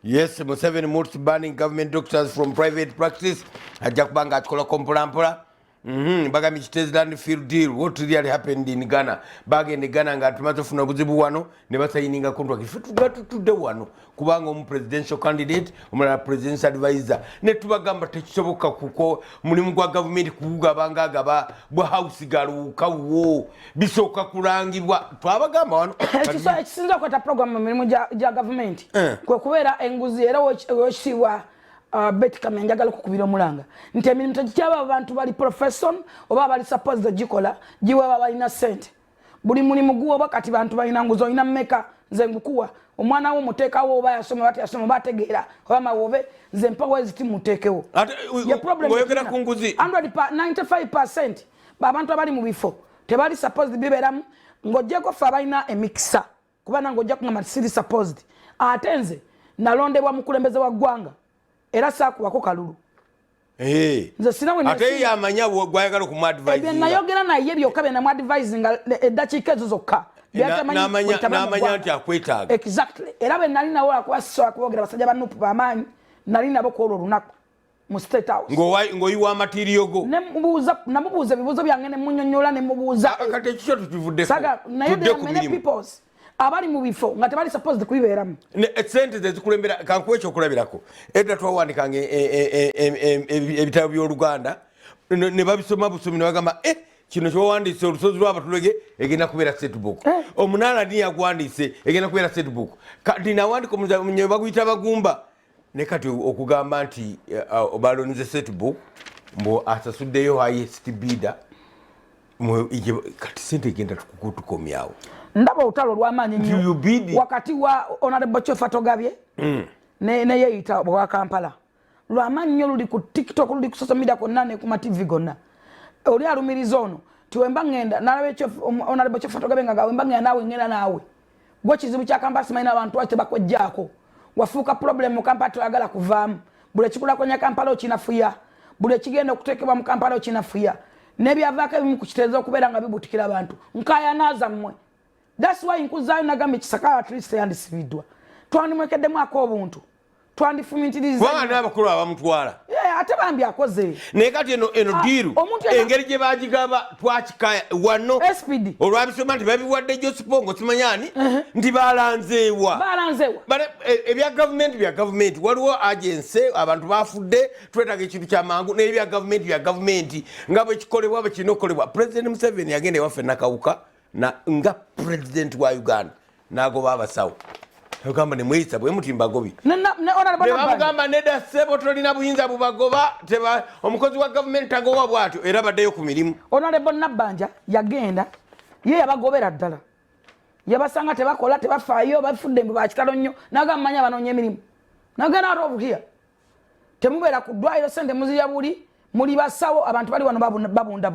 Yes, Museveni moves banning government doctors from private practice. Ajja kubanga akikola kompolampola. Baga Michitezland field deal. What really happened in Ghana? Baga in Ghana nga tumaze funa buzibu wano ne basayininga contract. Ife tudde wano kubanga omu presidential candidate, omulala presidential advisor. Ne tubagamba tekisoboka kuko mulimu gwa government kugabanga agaba bwa house galukawo bisooka kulangibwa. Twabagamba wano. Ekisinza kwata program mu mirimu gya government. Kwe kubeera enguzi era wekisiibwa Betty Kamenja galo kukubira omulanga nti emirimu tegikyaba abantu bali profession oba bali supposed gikola giwe baba balina sente buli mulimu guwo bakati bantu balina nguzo ina mmeka nze ngukuwa omwana wo muteekawo oba yasoma bati yasoma bategeera oba mawobe nze mpawo eziti muteekewo ye problem ngoyogera ku nguzi 95% babantu abali mu bifo tebali supposed biberamu ng'ojjeko ffe abalina emikisa kuba nange ojja kungamba siri supposed ate nze nalondebwa mukulembeze wa ggwanga era saakubako kalulu nze sinawe ate yamanya gwayagala okumuadvise nayogera naye byokka bye namuadvise nga eddakiika ezo zokka n'amanya nti akwetaaga exactly era bwe nali nawo akubasobola kubogera basajja banupu bamaanyi nali nabo kwolwo olunaku mu state house ng'oyiwa amatiriyo go namubuuza ebibuuzo byange ne munyonnyola ne mubuuza kati ekikyo tukivuddeko naye many peoples abali mu bifo nga tebali supposed kubibeeramu sente zezikulembera kankuwa ekyokulabirako edda twawandikanga ebitabo by'oluganda ne babisoma busomi ne bagamba kino kyowandiise olusozi lw'abatulege egenda kubeera setbook omunaala ni yagwandiise egenda kubeera setbook kati nawandika omunyo baguyita bagumba ne kati okugamba nti balonize setbook mbu asasuddeyo highest bidder kati sente egenda tukomyawo ndaba olutalo lw'amaanyi nnyo wakati wa honorable Chofa Togabye ne yeeyita bwa Kampala lw'amaanyi nnyo luli ku TikTok luli ku social media konna ne ku TV gonna oli alumiriza ono tiwemba ngenda nalabe honorable Chofa Togabye nga wemba ngenda nawe ngenda nawe gwe kizibu kya Kampala simanyi abantu baki tebakwejjaako wafuuka problem mu Kampala toyagala kuvaamu buli ekikulakonya Kampala okinafuya buli ekigenda okuteekebwa mu Kampala okinafuya n'ebyavaako ebimu ku kiteeza okubeera nga bibutikira abantu nkaayanaaza mmwe. That's why nkuzayo nagamba ekisaka at least yandisibidwa twandimwekeddemu ak'obuntu twandifumintiriza kubanga n'abakulu abamutwala ate bambi akoze naye kati eno diiru engeri gye bagigaba twakikaya wano olwabisoma nti babiwadde Josipongo simanyani nti balanzeewa ebya gavumenti waliwo agency abantu bafudde twetaga ekintu kyamangu naye ebya gavumenti nga bwe kikolebwa bwe kirina okukolebwa President Museveni yagenda ewaffe nakawuka nga president wa Uganda nagoba abasawo ogamba ne mweyisa bwe mutimba gobi ne bamugamba nedda ssebo tolina buyinza bubagoba omukozi wa gavumenti agoba bw'atyo era baddeyo ku mirimu Honorable Nabbanja yagenda ye yabagobera ddala yabasanga tebakola tebafaayo bafudde mbu bakitalo nnyo nagamba manyi abanoonya emirimu nagenda ate obuhiya temubeera ku ddwaliro sente muzirya buli muli basawo abantu bali wano babundabunda